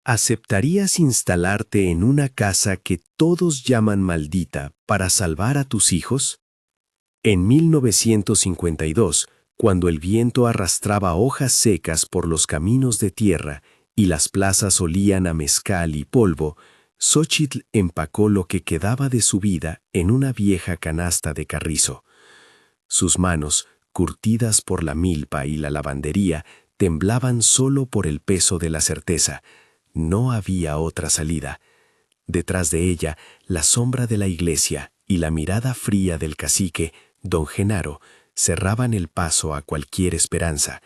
¿Aceptarías instalarte en una casa que todos llaman maldita para salvar a tus hijos? En 1952, cuando el viento arrastraba hojas secas por los caminos de tierra y las plazas olían a mezcal y polvo, Xóchitl empacó lo que quedaba de su vida en una vieja canasta de carrizo. Sus manos, curtidas por la milpa y la lavandería, temblaban solo por el peso de la certeza. No había otra salida. Detrás de ella, la sombra de la iglesia y la mirada fría del cacique, don Genaro, cerraban el paso a cualquier esperanza.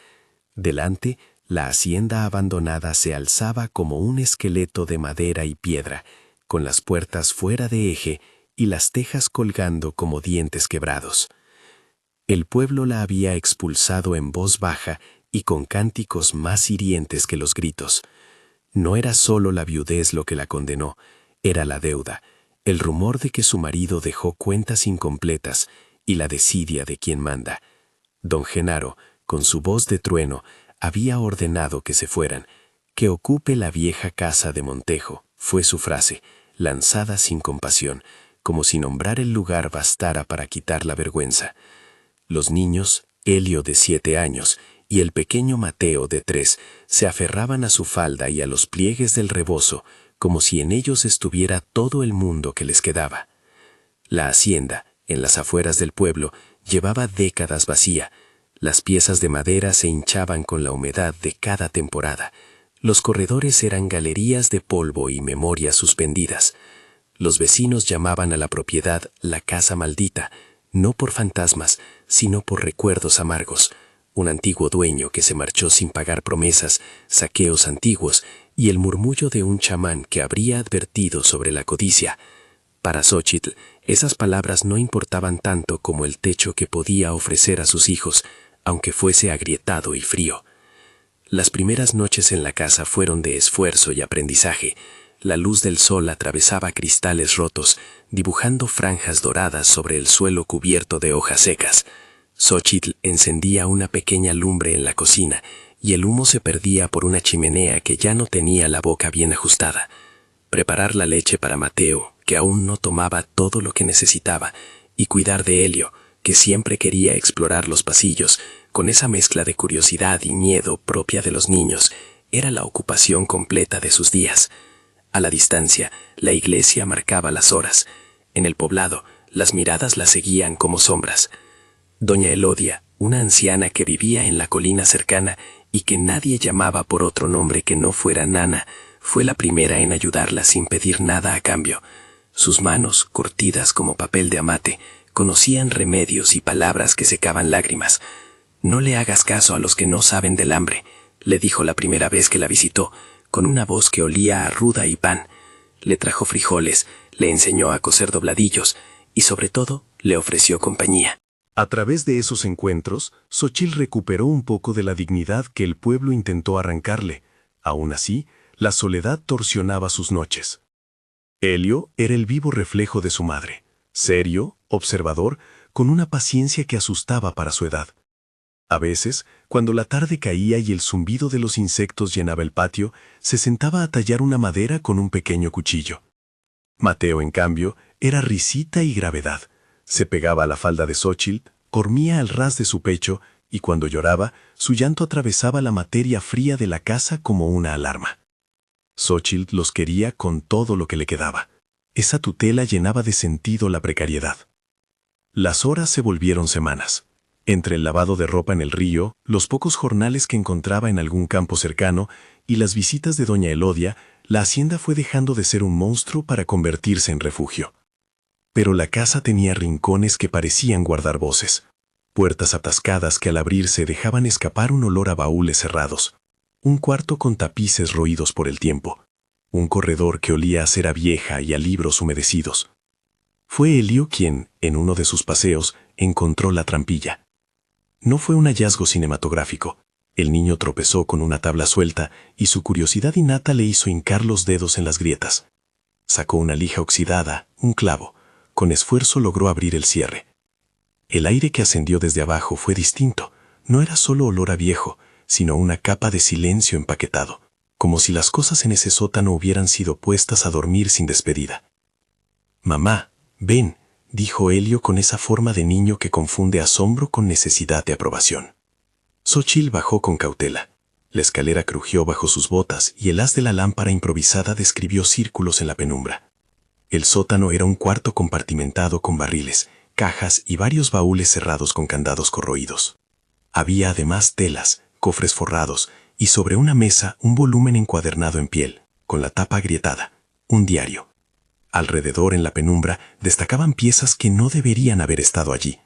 Delante, la hacienda abandonada se alzaba como un esqueleto de madera y piedra, con las puertas fuera de eje y las tejas colgando como dientes quebrados. El pueblo la había expulsado en voz baja y con cánticos más hirientes que los gritos. No era solo la viudez lo que la condenó, era la deuda, el rumor de que su marido dejó cuentas incompletas y la desidia de quien manda. Don Genaro, con su voz de trueno, había ordenado que se fueran, que ocupe la vieja casa de Montejo, fue su frase, lanzada sin compasión, como si nombrar el lugar bastara para quitar la vergüenza. Los niños, Helio de 7 años y el pequeño Mateo de 3, se aferraban a su falda y a los pliegues del rebozo, como si en ellos estuviera todo el mundo que les quedaba. La hacienda, en las afueras del pueblo, llevaba décadas vacía. Las piezas de madera se hinchaban con la humedad de cada temporada. Los corredores eran galerías de polvo y memorias suspendidas. Los vecinos llamaban a la propiedad la casa maldita, no por fantasmas, sino por recuerdos amargos. Un antiguo dueño que se marchó sin pagar promesas, saqueos antiguos y el murmullo de un chamán que habría advertido sobre la codicia. Para Xóchitl, esas palabras no importaban tanto como el techo que podía ofrecer a sus hijos, aunque fuese agrietado y frío. Las primeras noches en la casa fueron de esfuerzo y aprendizaje. La luz del sol atravesaba cristales rotos, dibujando franjas doradas sobre el suelo cubierto de hojas secas. Xóchitl encendía una pequeña lumbre en la cocina y el humo se perdía por una chimenea que ya no tenía la boca bien ajustada. Preparar la leche para Mateo, que aún no tomaba todo lo que necesitaba, y cuidar de Helio, que siempre quería explorar los pasillos, con esa mezcla de curiosidad y miedo propia de los niños, era la ocupación completa de sus días. A la distancia, la iglesia marcaba las horas. En el poblado, las miradas la seguían como sombras. Doña Elodia, una anciana que vivía en la colina cercana y que nadie llamaba por otro nombre que no fuera Nana, fue la primera en ayudarla sin pedir nada a cambio. Sus manos, curtidas como papel de amate, conocían remedios y palabras que secaban lágrimas. «No le hagas caso a los que no saben del hambre», le dijo la primera vez que la visitó, con una voz que olía a ruda y pan. Le trajo frijoles, le enseñó a coser dobladillos y, sobre todo, le ofreció compañía. A través de esos encuentros, Xóchitl recuperó un poco de la dignidad que el pueblo intentó arrancarle. Aún así, la soledad torsionaba sus noches. Helio era el vivo reflejo de su madre, serio, observador, con una paciencia que asustaba para su edad. A veces, cuando la tarde caía y el zumbido de los insectos llenaba el patio, se sentaba a tallar una madera con un pequeño cuchillo. Mateo, en cambio, era risita y gravedad. Se pegaba a la falda de Xóchitl, dormía al ras de su pecho y cuando lloraba, su llanto atravesaba la materia fría de la casa como una alarma. Xóchitl los quería con todo lo que le quedaba. Esa tutela llenaba de sentido la precariedad. Las horas se volvieron semanas. Entre el lavado de ropa en el río, los pocos jornales que encontraba en algún campo cercano y las visitas de doña Elodia, la hacienda fue dejando de ser un monstruo para convertirse en refugio. Pero la casa tenía rincones que parecían guardar voces, puertas atascadas que al abrirse dejaban escapar un olor a baúles cerrados, un cuarto con tapices roídos por el tiempo, un corredor que olía a cera vieja y a libros humedecidos. Fue Helio quien, en uno de sus paseos, encontró la trampilla. No fue un hallazgo cinematográfico. El niño tropezó con una tabla suelta y su curiosidad innata le hizo hincar los dedos en las grietas. Sacó una lija oxidada, un clavo. Con esfuerzo logró abrir el cierre. El aire que ascendió desde abajo fue distinto. No era solo olor a viejo, sino una capa de silencio empaquetado, como si las cosas en ese sótano hubieran sido puestas a dormir sin despedida. «Mamá, ven», dijo Elio con esa forma de niño que confunde asombro con necesidad de aprobación. Xóchitl bajó con cautela. La escalera crujió bajo sus botas y el haz de la lámpara improvisada describió círculos en la penumbra. El sótano era un cuarto compartimentado con barriles, cajas y varios baúles cerrados con candados corroídos. Había además telas, cofres forrados y sobre una mesa un volumen encuadernado en piel, con la tapa agrietada, un diario. Alrededor en la penumbra destacaban piezas que no deberían haber estado allí.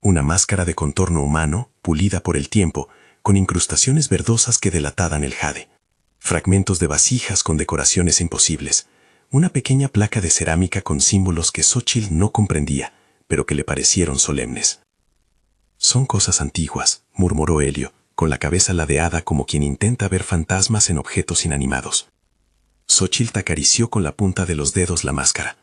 Una máscara de contorno humano, pulida por el tiempo, con incrustaciones verdosas que delataban el jade. Fragmentos de vasijas con decoraciones imposibles. Una pequeña placa de cerámica con símbolos que Xóchitl no comprendía, pero que le parecieron solemnes. «Son cosas antiguas», murmuró Elio, con la cabeza ladeada como quien intenta ver fantasmas en objetos inanimados. Xóchitl acarició con la punta de los dedos la máscara.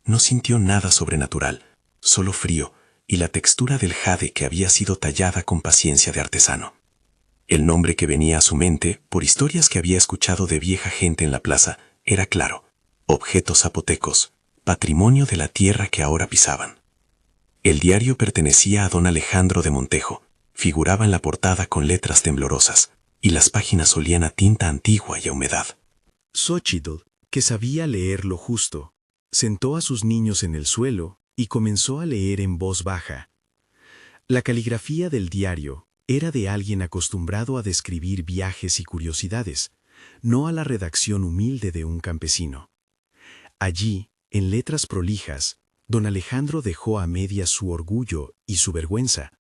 No sintió nada sobrenatural, solo frío y la textura del jade que había sido tallada con paciencia de artesano. El nombre que venía a su mente, por historias que había escuchado de vieja gente en la plaza, era claro: objetos zapotecos, patrimonio de la tierra que ahora pisaban. El diario pertenecía a don Alejandro de Montejo, figuraba en la portada con letras temblorosas, y las páginas olían a tinta antigua y a humedad. Xóchitl, que sabía leer lo justo, sentó a sus niños en el suelo y comenzó a leer en voz baja. La caligrafía del diario era de alguien acostumbrado a describir viajes y curiosidades, no a la redacción humilde de un campesino. Allí, en letras prolijas, don Alejandro dejó a medias su orgullo y su vergüenza.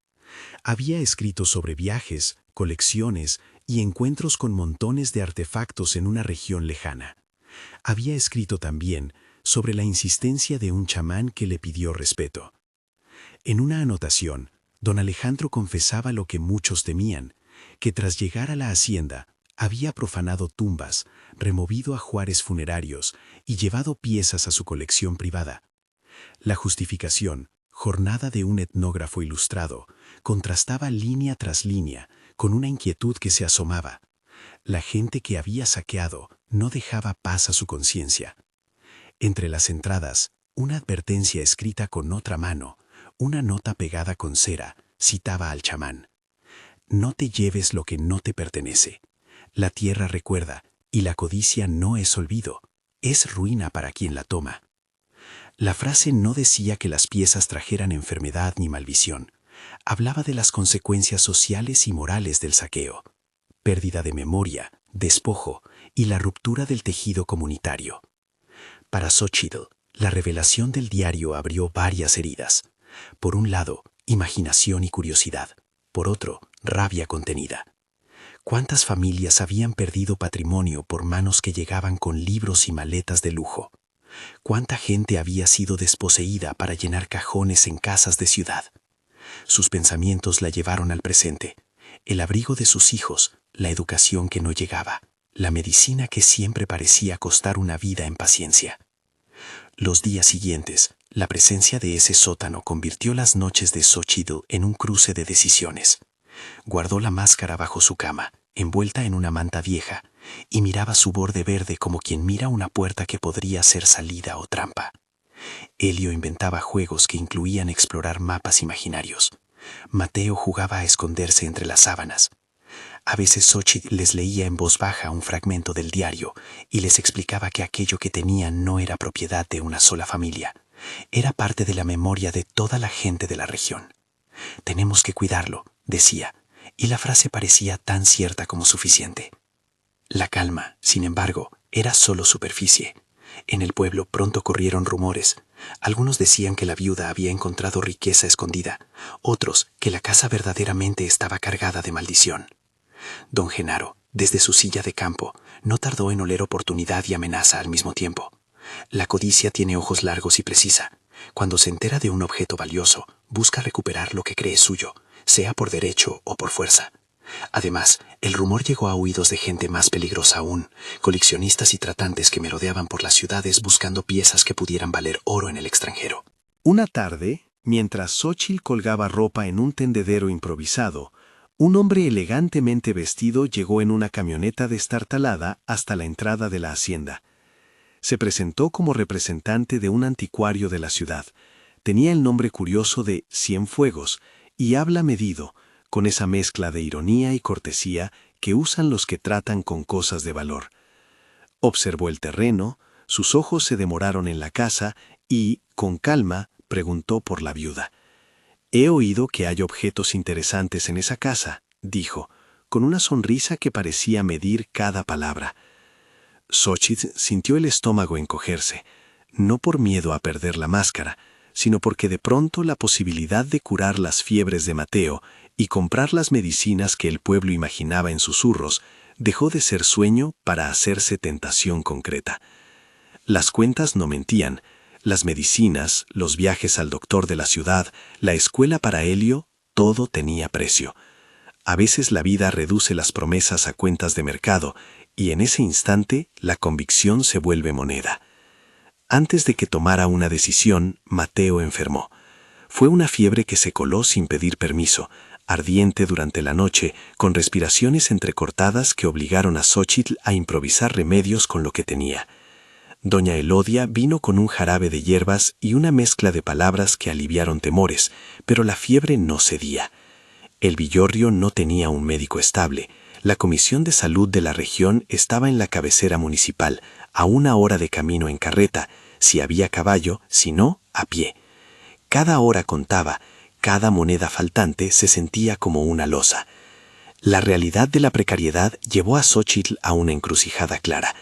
Había escrito sobre viajes, colecciones y encuentros con montones de artefactos en una región lejana. Había escrito también sobre la insistencia de un chamán que le pidió respeto. En una anotación, don Alejandro confesaba lo que muchos temían, que tras llegar a la hacienda, había profanado tumbas, removido ajuares funerarios y llevado piezas a su colección privada. La justificación, jornada de un etnógrafo ilustrado, contrastaba línea tras línea con una inquietud que se asomaba. La gente que había saqueado no dejaba paz a su conciencia. Entre las entradas, una advertencia escrita con otra mano, una nota pegada con cera, citaba al chamán. «No te lleves lo que no te pertenece. La tierra recuerda, y la codicia no es olvido, es ruina para quien la toma». La frase no decía que las piezas trajeran enfermedad ni maldición. Hablaba de las consecuencias sociales y morales del saqueo. Pérdida de memoria, despojo y la ruptura del tejido comunitario. Para Xóchitl, la revelación del diario abrió varias heridas. Por un lado, imaginación y curiosidad. Por otro, rabia contenida. ¿Cuántas familias habían perdido patrimonio por manos que llegaban con libros y maletas de lujo? ¿Cuánta gente había sido desposeída para llenar cajones en casas de ciudad? Sus pensamientos la llevaron al presente. El abrigo de sus hijos, la educación que no llegaba, la medicina que siempre parecía costar una vida en paciencia. Los días siguientes, la presencia de ese sótano convirtió las noches de Xóchitl en un cruce de decisiones. Guardó la máscara bajo su cama, envuelta en una manta vieja, y miraba su borde verde como quien mira una puerta que podría ser salida o trampa. Elio inventaba juegos que incluían explorar mapas imaginarios. Mateo jugaba a esconderse entre las sábanas. A veces Xóchitl les leía en voz baja un fragmento del diario y les explicaba que aquello que tenían no era propiedad de una sola familia. Era parte de la memoria de toda la gente de la región. «Tenemos que cuidarlo», decía, y la frase parecía tan cierta como suficiente. La calma, sin embargo, era solo superficie. En el pueblo pronto corrieron rumores. Algunos decían que la viuda había encontrado riqueza escondida, otros que la casa verdaderamente estaba cargada de maldición. Don Genaro, desde su silla de campo, no tardó en oler oportunidad y amenaza al mismo tiempo. La codicia tiene ojos largos y precisa. Cuando se entera de un objeto valioso, busca recuperar lo que cree suyo, sea por derecho o por fuerza. Además, el rumor llegó a oídos de gente más peligrosa aún, coleccionistas y tratantes que merodeaban por las ciudades buscando piezas que pudieran valer oro en el extranjero. Una tarde, mientras Xóchitl colgaba ropa en un tendedero improvisado, Un hombre elegantemente vestido llegó en una camioneta destartalada hasta la entrada de la hacienda. Se presentó como representante de un anticuario de la ciudad. Tenía el nombre curioso de Cienfuegos y habla medido, con esa mezcla de ironía y cortesía que usan los que tratan con cosas de valor. Observó el terreno, sus ojos se demoraron en la casa y, con calma, preguntó por la viuda. «He oído que hay objetos interesantes en esa casa», dijo, con una sonrisa que parecía medir cada palabra. Xochitl sintió el estómago encogerse, no por miedo a perder la máscara, sino porque de pronto la posibilidad de curar las fiebres de Mateo y comprar las medicinas que el pueblo imaginaba en susurros dejó de ser sueño para hacerse tentación concreta. Las cuentas no mentían. Las medicinas, los viajes al doctor de la ciudad, la escuela para Helio, todo tenía precio. A veces la vida reduce las promesas a cuentas de mercado y en ese instante la convicción se vuelve moneda. Antes de que tomara una decisión, Mateo enfermó. Fue una fiebre que se coló sin pedir permiso, ardiente durante la noche, con respiraciones entrecortadas que obligaron a Xochitl a improvisar remedios con lo que tenía. Doña Elodia vino con un jarabe de hierbas y una mezcla de palabras que aliviaron temores, pero la fiebre no cedía. El Villorrio no tenía un médico estable. La Comisión de Salud de la región estaba en la cabecera municipal, a 1 hora de camino en carreta, si había caballo, si no, a pie. Cada hora contaba, cada moneda faltante se sentía como una losa. La realidad de la precariedad llevó a Xochitl a una encrucijada clara.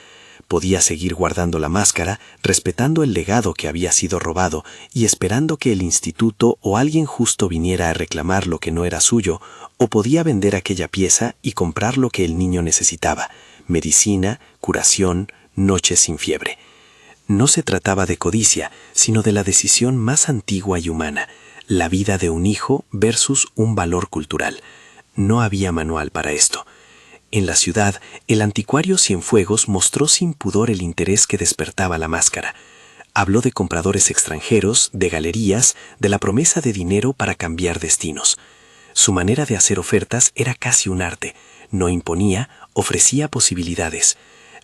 Podía seguir guardando la máscara, respetando el legado que había sido robado y esperando que el instituto o alguien justo viniera a reclamar lo que no era suyo, o podía vender aquella pieza y comprar lo que el niño necesitaba: medicina, curación, noches sin fiebre. No se trataba de codicia, sino de la decisión más antigua y humana: la vida de un hijo versus un valor cultural. No había manual para esto. En la ciudad, el anticuario Cienfuegos mostró sin pudor el interés que despertaba la máscara. Habló de compradores extranjeros, de galerías, de la promesa de dinero para cambiar destinos. Su manera de hacer ofertas era casi un arte. No imponía, ofrecía posibilidades.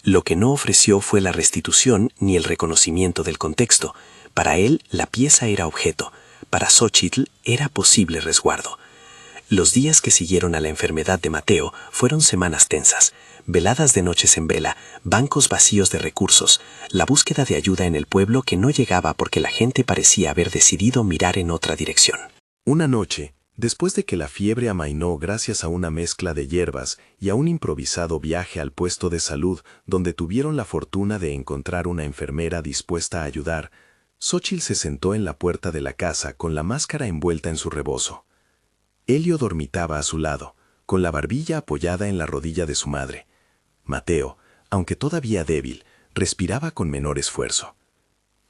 Lo que no ofreció fue la restitución ni el reconocimiento del contexto. Para él, la pieza era objeto. Para Xochitl era posible resguardo. Los días que siguieron a la enfermedad de Mateo fueron semanas tensas, veladas de noches en vela, bancos vacíos de recursos, la búsqueda de ayuda en el pueblo que no llegaba porque la gente parecía haber decidido mirar en otra dirección. Una noche, después de que la fiebre amainó gracias a una mezcla de hierbas y a un improvisado viaje al puesto de salud donde tuvieron la fortuna de encontrar una enfermera dispuesta a ayudar, Xochitl se sentó en la puerta de la casa con la máscara envuelta en su rebozo. Helio dormitaba a su lado, con la barbilla apoyada en la rodilla de su madre. Mateo, aunque todavía débil, respiraba con menor esfuerzo.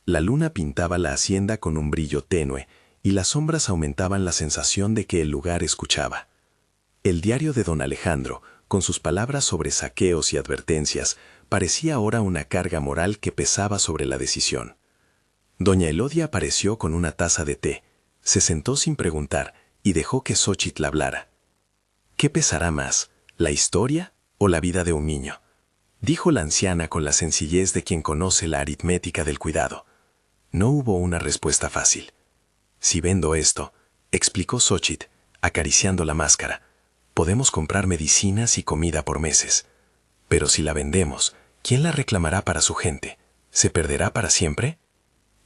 La luna pintaba la hacienda con un brillo tenue y las sombras aumentaban la sensación de que el lugar escuchaba. El diario de don Alejandro, con sus palabras sobre saqueos y advertencias, parecía ahora una carga moral que pesaba sobre la decisión. Doña Elodia apareció con una taza de té, se sentó sin preguntar y dejó que Xochitl hablara. ¿Qué pesará más, la historia o la vida de un niño?, dijo la anciana con la sencillez de quien conoce la aritmética del cuidado. No hubo una respuesta fácil. Si vendo esto, explicó Xochitl, acariciando la máscara, podemos comprar medicinas y comida por meses. Pero si la vendemos, ¿quién la reclamará para su gente? ¿Se perderá para siempre?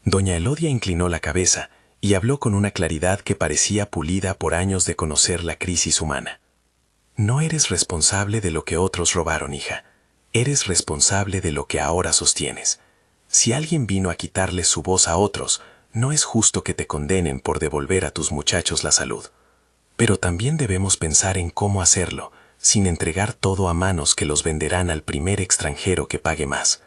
Doña Elodia inclinó la cabeza y habló con una claridad que parecía pulida por años de conocer la crisis humana. No eres responsable de lo que otros robaron, hija. Eres responsable de lo que ahora sostienes. Si alguien vino a quitarle su voz a otros, no es justo que te condenen por devolver a tus muchachos la salud. Pero también debemos pensar en cómo hacerlo, sin entregar todo a manos que los venderán al primer extranjero que pague más.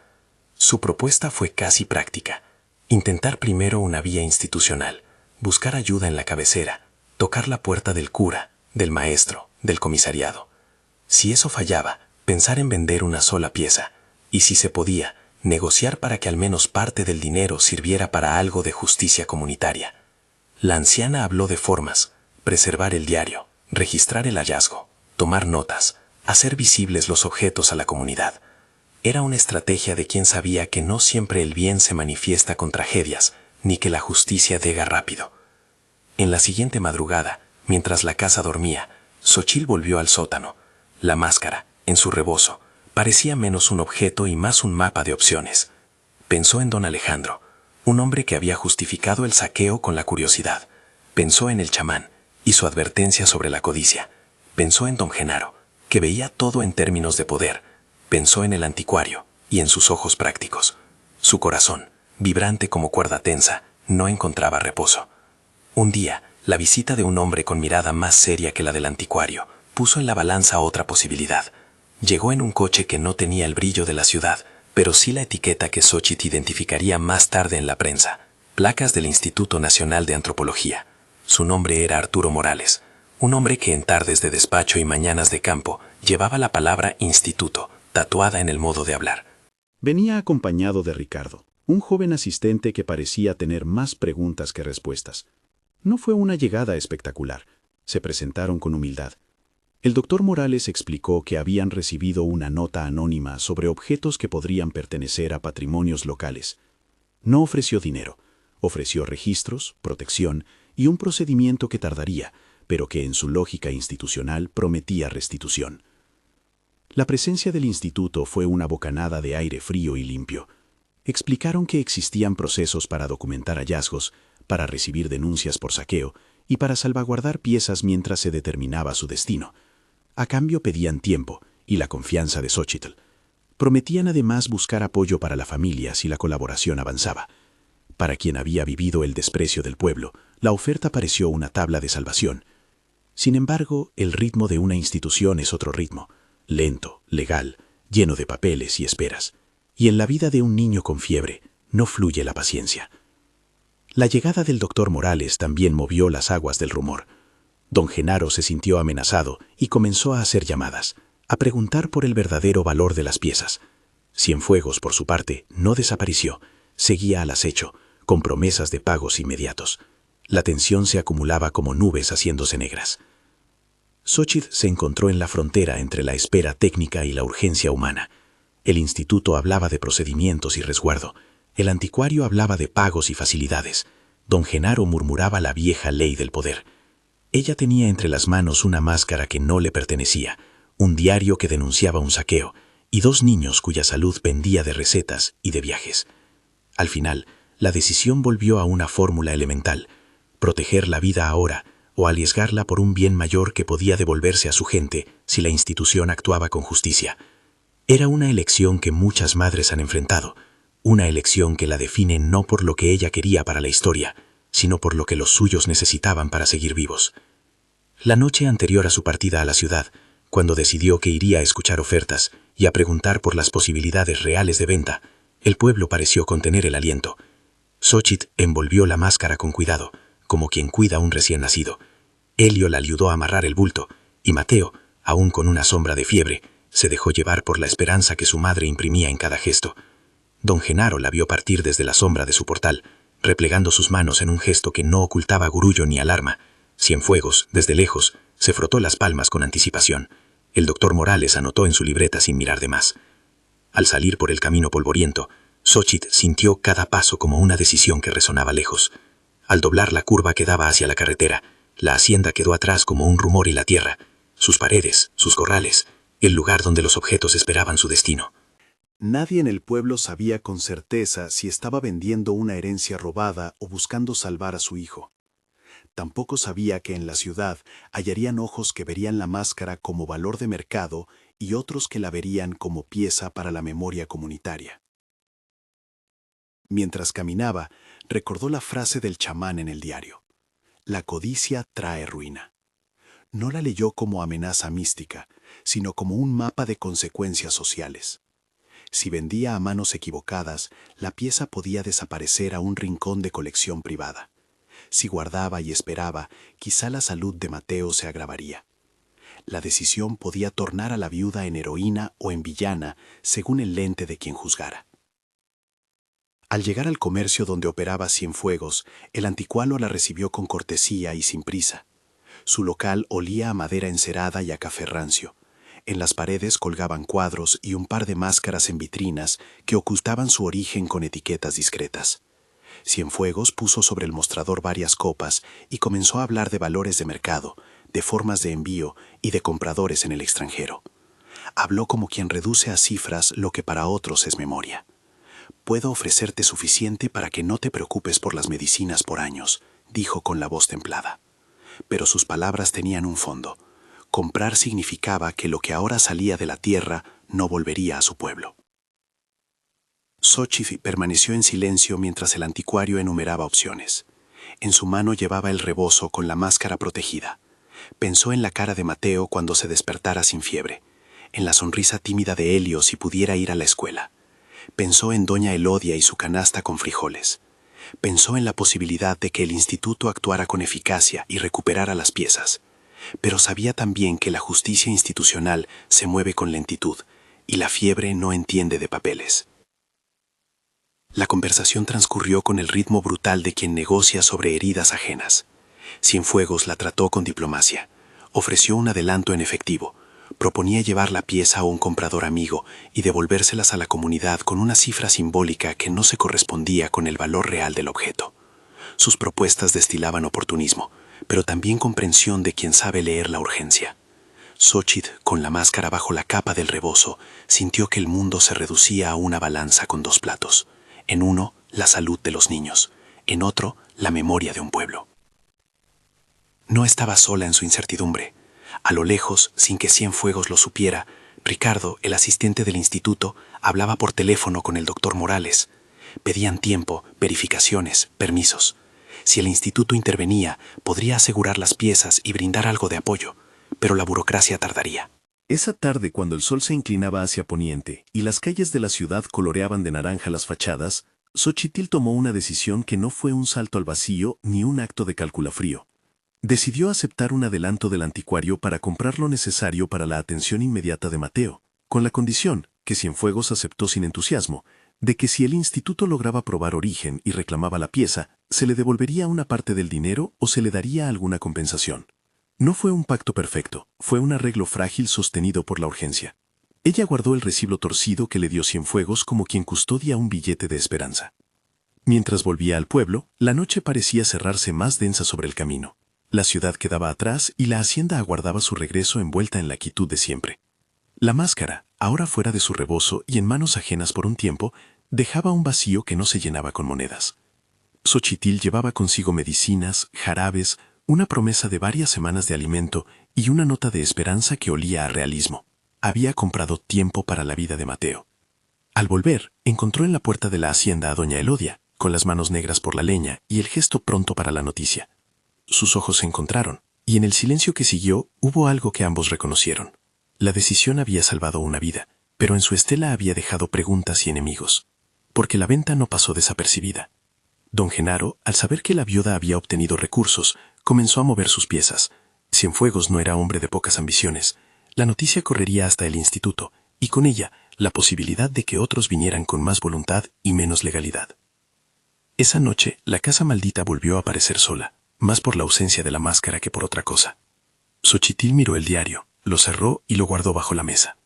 Su propuesta fue casi práctica. Intentar primero una vía institucional, buscar ayuda en la cabecera, tocar la puerta del cura, del maestro, del comisariado. Si eso fallaba, pensar en vender una sola pieza, y si se podía, negociar para que al menos parte del dinero sirviera para algo de justicia comunitaria. La anciana habló de formas: preservar el diario, registrar el hallazgo, tomar notas, hacer visibles los objetos a la comunidad. Era una estrategia de quien sabía que no siempre el bien se manifiesta con tragedias, ni que la justicia llega rápido. En la siguiente madrugada, mientras la casa dormía, Xochitl volvió al sótano. La máscara, en su rebozo, parecía menos un objeto y más un mapa de opciones. Pensó en don Alejandro, un hombre que había justificado el saqueo con la curiosidad. Pensó en el chamán y su advertencia sobre la codicia. Pensó en don Genaro, que veía todo en términos de poder. Pensó en el anticuario y en sus ojos prácticos. Su corazón, vibrante como cuerda tensa, no encontraba reposo. Un día, la visita de un hombre con mirada más seria que la del anticuario puso en la balanza otra posibilidad. Llegó en un coche que no tenía el brillo de la ciudad, pero sí la etiqueta que Xochitl identificaría más tarde en la prensa: placas del Instituto Nacional de Antropología. Su nombre era Arturo Morales, un hombre que en tardes de despacho y mañanas de campo llevaba la palabra instituto tatuada en el modo de hablar. Venía acompañado de Ricardo, un joven asistente que parecía tener más preguntas que respuestas. No fue una llegada espectacular. Se presentaron con humildad. El doctor Morales explicó que habían recibido una nota anónima sobre objetos que podrían pertenecer a patrimonios locales. No ofreció dinero, ofreció registros, protección y un procedimiento que tardaría, pero que en su lógica institucional prometía restitución. La presencia del instituto fue una bocanada de aire frío y limpio. Explicaron que existían procesos para documentar hallazgos, para recibir denuncias por saqueo y para salvaguardar piezas mientras se determinaba su destino. A cambio pedían tiempo y la confianza de Xochitl. Prometían además buscar apoyo para la familia si la colaboración avanzaba. Para quien había vivido el desprecio del pueblo, la oferta pareció una tabla de salvación. Sin embargo, el ritmo de una institución es otro ritmo, lento, legal, lleno de papeles y esperas. Y en la vida de un niño con fiebre no fluye la paciencia. La llegada del doctor Morales también movió las aguas del rumor. Don Genaro se sintió amenazado y comenzó a hacer llamadas, a preguntar por el verdadero valor de las piezas. Cienfuegos, por su parte, no desapareció, seguía al acecho, con promesas de pagos inmediatos. La tensión se acumulaba como nubes haciéndose negras. Xochitl se encontró en la frontera entre la espera técnica y la urgencia humana. El instituto hablaba de procedimientos y resguardo. El anticuario hablaba de pagos y facilidades. Don Genaro murmuraba la vieja ley del poder. Ella tenía entre las manos una máscara que no le pertenecía, un diario que denunciaba un saqueo, y dos niños cuya salud pendía de recetas y de viajes. Al final, la decisión volvió a una fórmula elemental: proteger la vida ahora o arriesgarla por un bien mayor que podía devolverse a su gente si la institución actuaba con justicia. Era una elección que muchas madres han enfrentado, una elección que la define no por lo que ella quería para la historia, sino por lo que los suyos necesitaban para seguir vivos. La noche anterior a su partida a la ciudad, cuando decidió que iría a escuchar ofertas y a preguntar por las posibilidades reales de venta, el pueblo pareció contener el aliento. Xochitl envolvió la máscara con cuidado, como quien cuida a un recién nacido. Elio la ayudó a amarrar el bulto, y Mateo, aún con una sombra de fiebre, se dejó llevar por la esperanza que su madre imprimía en cada gesto. Don Genaro la vio partir desde la sombra de su portal, replegando sus manos en un gesto que no ocultaba grullo ni alarma. Cienfuegos, desde lejos, se frotó las palmas con anticipación. El doctor Morales anotó en su libreta sin mirar de más. Al salir por el camino polvoriento, Xochitl sintió cada paso como una decisión que resonaba lejos. Al doblar la curva que daba hacia la carretera, la hacienda quedó atrás como un rumor y la tierra, sus paredes, sus corrales, el lugar donde los objetos esperaban su destino. Nadie en el pueblo sabía con certeza si estaba vendiendo una herencia robada o buscando salvar a su hijo. Tampoco sabía que en la ciudad hallarían ojos que verían la máscara como valor de mercado y otros que la verían como pieza para la memoria comunitaria. Mientras caminaba, recordó la frase del chamán en el diario: la codicia trae ruina. No la leyó como amenaza mística, sino como un mapa de consecuencias sociales. Si vendía a manos equivocadas, la pieza podía desaparecer a un rincón de colección privada. Si guardaba y esperaba, quizá la salud de Mateo se agravaría. La decisión podía tornar a la viuda en heroína o en villana, según el lente de quien juzgara. Al llegar al comercio donde operaba Cienfuegos, el anticuario la recibió con cortesía y sin prisa. Su local olía a madera encerada y a café rancio. En las paredes colgaban cuadros y un par de máscaras en vitrinas que ocultaban su origen con etiquetas discretas. Cienfuegos puso sobre el mostrador varias copas y comenzó a hablar de valores de mercado, de formas de envío y de compradores en el extranjero. Habló como quien reduce a cifras lo que para otros es memoria. «Puedo ofrecerte suficiente para que no te preocupes por las medicinas por años», dijo con la voz templada. Pero sus palabras tenían un fondo. Comprar significaba que lo que ahora salía de la tierra no volvería a su pueblo. Xochitl permaneció en silencio mientras el anticuario enumeraba opciones. En su mano llevaba el rebozo con la máscara protegida. Pensó en la cara de Mateo cuando se despertara sin fiebre, en la sonrisa tímida de Helio si pudiera ir a la escuela. Pensó en doña Elodia y su canasta con frijoles. Pensó en la posibilidad de que el instituto actuara con eficacia y recuperara las piezas. Pero sabía también que la justicia institucional se mueve con lentitud y la fiebre no entiende de papeles. La conversación transcurrió con el ritmo brutal de quien negocia sobre heridas ajenas. Cienfuegos la trató con diplomacia. Ofreció un adelanto en efectivo. Proponía llevar la pieza a un comprador amigo y devolvérselas a la comunidad con una cifra simbólica que no se correspondía con el valor real del objeto. Sus propuestas destilaban oportunismo, pero también comprensión de quien sabe leer la urgencia. Xochitl, con la máscara bajo la capa del rebozo, sintió que el mundo se reducía a una balanza con dos platos. En uno, la salud de los niños. En otro, la memoria de un pueblo. No estaba sola en su incertidumbre. A lo lejos, sin que Cienfuegos lo supiera, Ricardo, el asistente del instituto, hablaba por teléfono con el doctor Morales. Pedían tiempo, verificaciones, permisos. Si el instituto intervenía, podría asegurar las piezas y brindar algo de apoyo, pero la burocracia tardaría. Esa tarde, cuando el sol se inclinaba hacia poniente y las calles de la ciudad coloreaban de naranja las fachadas, Xochitl tomó una decisión que no fue un salto al vacío ni un acto de cálculo frío. Decidió aceptar un adelanto del anticuario para comprar lo necesario para la atención inmediata de Mateo, con la condición, que Cienfuegos aceptó sin entusiasmo, de que si el instituto lograba probar origen y reclamaba la pieza, se le devolvería una parte del dinero o se le daría alguna compensación. No fue un pacto perfecto, fue un arreglo frágil sostenido por la urgencia. Ella guardó el recibo torcido que le dio Cienfuegos como quien custodia un billete de esperanza. Mientras volvía al pueblo, la noche parecía cerrarse más densa sobre el camino. La ciudad quedaba atrás y la hacienda aguardaba su regreso envuelta en la quietud de siempre. La máscara, ahora fuera de su rebozo y en manos ajenas por un tiempo, dejaba un vacío que no se llenaba con monedas. Xochitl llevaba consigo medicinas, jarabes, una promesa de varias semanas de alimento y una nota de esperanza que olía a realismo. Había comprado tiempo para la vida de Mateo. Al volver, encontró en la puerta de la hacienda a doña Elodia, con las manos negras por la leña y el gesto pronto para la noticia. Sus ojos se encontraron, y en el silencio que siguió hubo algo que ambos reconocieron. La decisión había salvado una vida, pero en su estela había dejado preguntas y enemigos. Porque la venta no pasó desapercibida. Don Genaro, al saber que la viuda había obtenido recursos, comenzó a mover sus piezas. Cienfuegos no era hombre de pocas ambiciones. La noticia correría hasta el instituto, y con ella la posibilidad de que otros vinieran con más voluntad y menos legalidad. Esa noche, la casa maldita volvió a aparecer sola, más por la ausencia de la máscara que por otra cosa. Xochitl miró el diario, lo cerró y lo guardó bajo la mesa.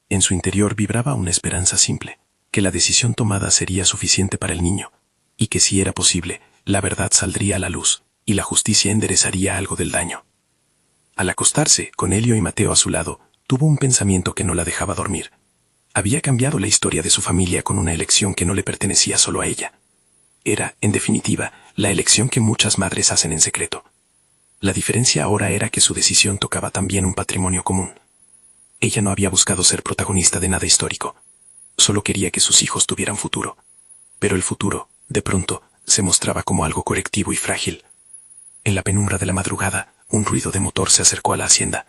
En su interior vibraba una esperanza simple, que la decisión tomada sería suficiente para el niño, y que si era posible, la verdad saldría a la luz, y la justicia enderezaría algo del daño. Al acostarse, con Helio y Mateo a su lado, tuvo un pensamiento que no la dejaba dormir. Había cambiado la historia de su familia con una elección que no le pertenecía solo a ella. Era, en definitiva, la elección que muchas madres hacen en secreto. La diferencia ahora era que su decisión tocaba también un patrimonio común. Ella no había buscado ser protagonista de nada histórico. Solo quería que sus hijos tuvieran futuro. Pero el futuro, de pronto, se mostraba como algo correctivo y frágil. En la penumbra de la madrugada, un ruido de motor se acercó a la hacienda.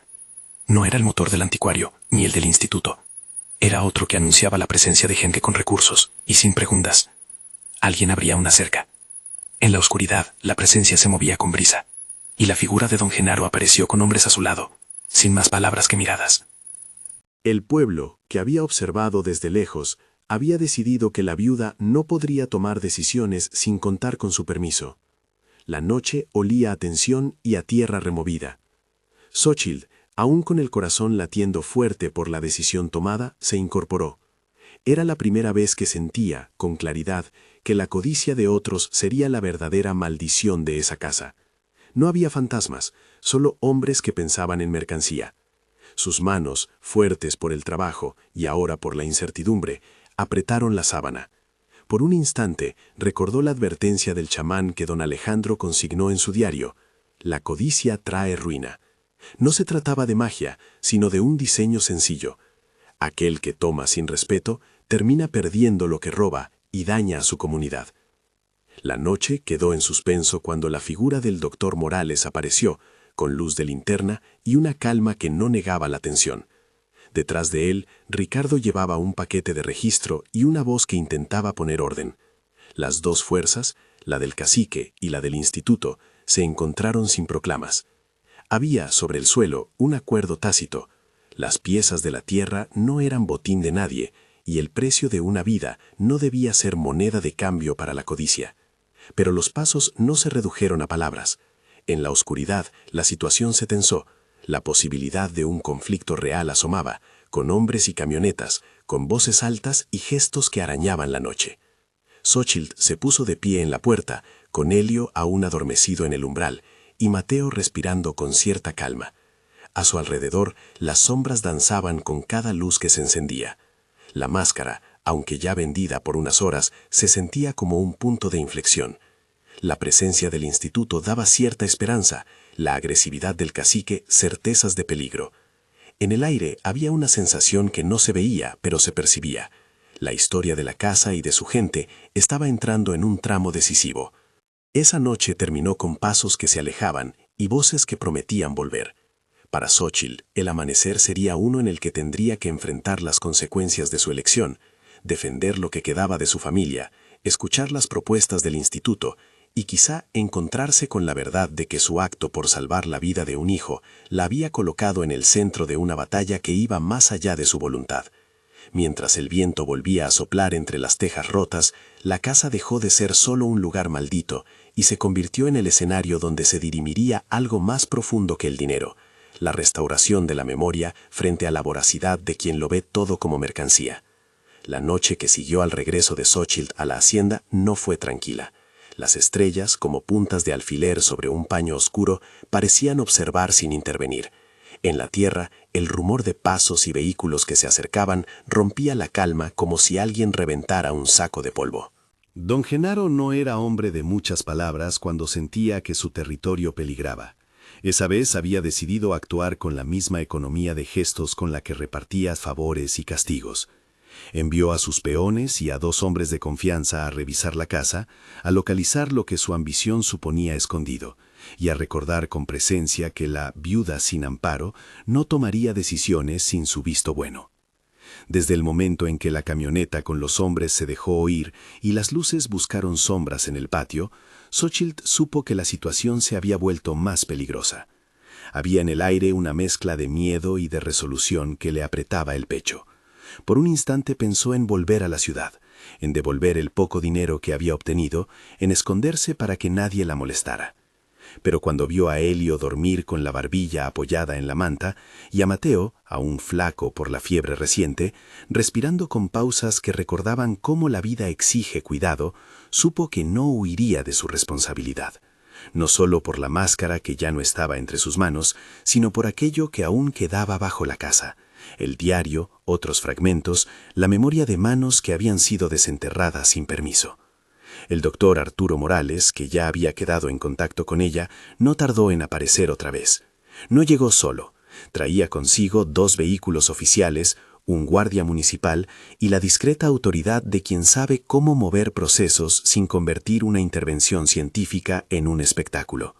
No era el motor del anticuario, ni el del instituto. Era otro que anunciaba la presencia de gente con recursos, y sin preguntas. Alguien abría una cerca. En la oscuridad, la presencia se movía con brisa, y la figura de don Genaro apareció con hombres a su lado, sin más palabras que miradas. El pueblo, que había observado desde lejos, había decidido que la viuda no podría tomar decisiones sin contar con su permiso. La noche olía a tensión y a tierra removida. Xochitl, aún con el corazón latiendo fuerte por la decisión tomada, se incorporó. Era la primera vez que sentía, con claridad, que la codicia de otros sería la verdadera maldición de esa casa. No había fantasmas, solo hombres que pensaban en mercancía. Sus manos, fuertes por el trabajo y ahora por la incertidumbre, apretaron la sábana. Por un instante recordó la advertencia del chamán que don Alejandro consignó en su diario: la codicia trae ruina. No se trataba de magia, sino de un diseño sencillo. Aquel que toma sin respeto termina perdiendo lo que roba y daña a su comunidad. La noche quedó en suspenso cuando la figura del doctor Morales apareció, con luz de linterna y una calma que no negaba la tensión. Detrás de él, Ricardo llevaba un paquete de registro y una voz que intentaba poner orden. Las dos fuerzas, la del cacique y la del instituto, se encontraron sin proclamas. Había sobre el suelo un acuerdo tácito. Las piezas de la tierra no eran botín de nadie, y el precio de una vida no debía ser moneda de cambio para la codicia. Pero los pasos no se redujeron a palabras. En la oscuridad, la situación se tensó. La posibilidad de un conflicto real asomaba, con hombres y camionetas, con voces altas y gestos que arañaban la noche. Xochitl se puso de pie en la puerta, con Helio aún adormecido en el umbral, y Mateo respirando con cierta calma. A su alrededor, las sombras danzaban con cada luz que se encendía. La máscara, aunque ya vendida por unas horas, se sentía como un punto de inflexión. La presencia del instituto daba cierta esperanza, la agresividad del cacique certezas de peligro. En el aire había una sensación que no se veía, pero se percibía. La historia de la casa y de su gente estaba entrando en un tramo decisivo. Esa noche terminó con pasos que se alejaban y voces que prometían volver. Para Xochitl, el amanecer sería uno en el que tendría que enfrentar las consecuencias de su elección, defender lo que quedaba de su familia, escuchar las propuestas del instituto y quizá encontrarse con la verdad de que su acto por salvar la vida de un hijo la había colocado en el centro de una batalla que iba más allá de su voluntad. Mientras el viento volvía a soplar entre las tejas rotas, la casa dejó de ser solo un lugar maldito y se convirtió en el escenario donde se dirimiría algo más profundo que el dinero, la restauración de la memoria frente a la voracidad de quien lo ve todo como mercancía. La noche que siguió al regreso de Xochitl a la hacienda no fue tranquila. Las estrellas, como puntas de alfiler sobre un paño oscuro, parecían observar sin intervenir. En la tierra, el rumor de pasos y vehículos que se acercaban rompía la calma como si alguien reventara un saco de polvo. Don Genaro no era hombre de muchas palabras cuando sentía que su territorio peligraba. Esa vez había decidido actuar con la misma economía de gestos con la que repartía favores y castigos. Envió a sus peones y a 2 hombres de confianza a revisar la casa, a localizar lo que su ambición suponía escondido, y a recordar con presencia que la viuda sin amparo no tomaría decisiones sin su visto bueno. Desde el momento en que la camioneta con los hombres se dejó oír y las luces buscaron sombras en el patio, Xochitl supo que la situación se había vuelto más peligrosa. Había en el aire una mezcla de miedo y de resolución que le apretaba el pecho. Por un instante pensó en volver a la ciudad, en devolver el poco dinero que había obtenido, en esconderse para que nadie la molestara. Pero cuando vio a Helio dormir con la barbilla apoyada en la manta y a Mateo, aún flaco por la fiebre reciente, respirando con pausas que recordaban cómo la vida exige cuidado, supo que no huiría de su responsabilidad. No solo por la máscara que ya no estaba entre sus manos, sino por aquello que aún quedaba bajo la casa. El diario, otros fragmentos, la memoria de manos que habían sido desenterradas sin permiso. El doctor Arturo Morales, que ya había quedado en contacto con ella, no tardó en aparecer otra vez. No llegó solo. Traía consigo 2 vehículos oficiales, un guardia municipal y la discreta autoridad de quien sabe cómo mover procesos sin convertir una intervención científica en un espectáculo.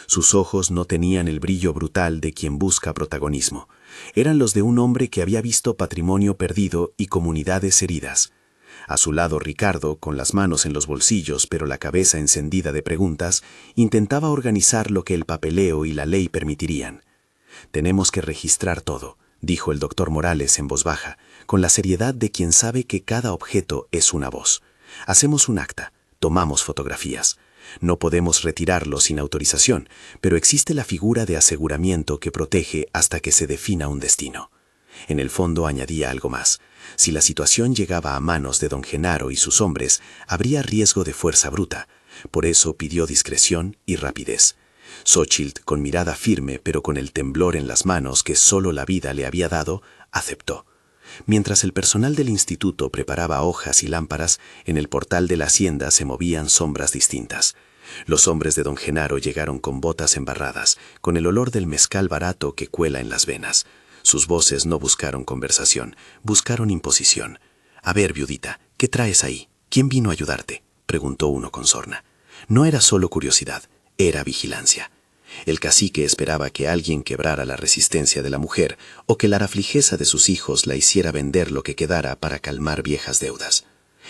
Sus ojos no tenían el brillo brutal de quien busca protagonismo. Eran los de un hombre que había visto patrimonio perdido y comunidades heridas. A su lado Ricardo, con las manos en los bolsillos pero la cabeza encendida de preguntas, intentaba organizar lo que el papeleo y la ley permitirían. «Tenemos que registrar todo», dijo el doctor Morales en voz baja, con la seriedad de quien sabe que cada objeto es una voz. «Hacemos un acta, tomamos fotografías. No podemos retirarlo sin autorización, pero existe la figura de aseguramiento que protege hasta que se defina un destino. En el fondo añadía algo más. Si la situación llegaba a manos de don Genaro y sus hombres, habría riesgo de fuerza bruta. Por eso pidió discreción y rapidez. Xochitl, con mirada firme pero con el temblor en las manos que solo la vida le había dado, aceptó. Mientras el personal del instituto preparaba hojas y lámparas, en el portal de la hacienda se movían sombras distintas. Los hombres de don Genaro llegaron con botas embarradas, con el olor del mezcal barato que cuela en las venas. Sus voces no buscaron conversación, buscaron imposición. «A ver, viudita, ¿qué traes ahí? ¿Quién vino a ayudarte?», preguntó uno con sorna. No era solo curiosidad, era vigilancia. El cacique esperaba que alguien quebrara la resistencia de la mujer o que la raflijeza de sus hijos la hiciera vender lo que quedara para calmar viejas deudas.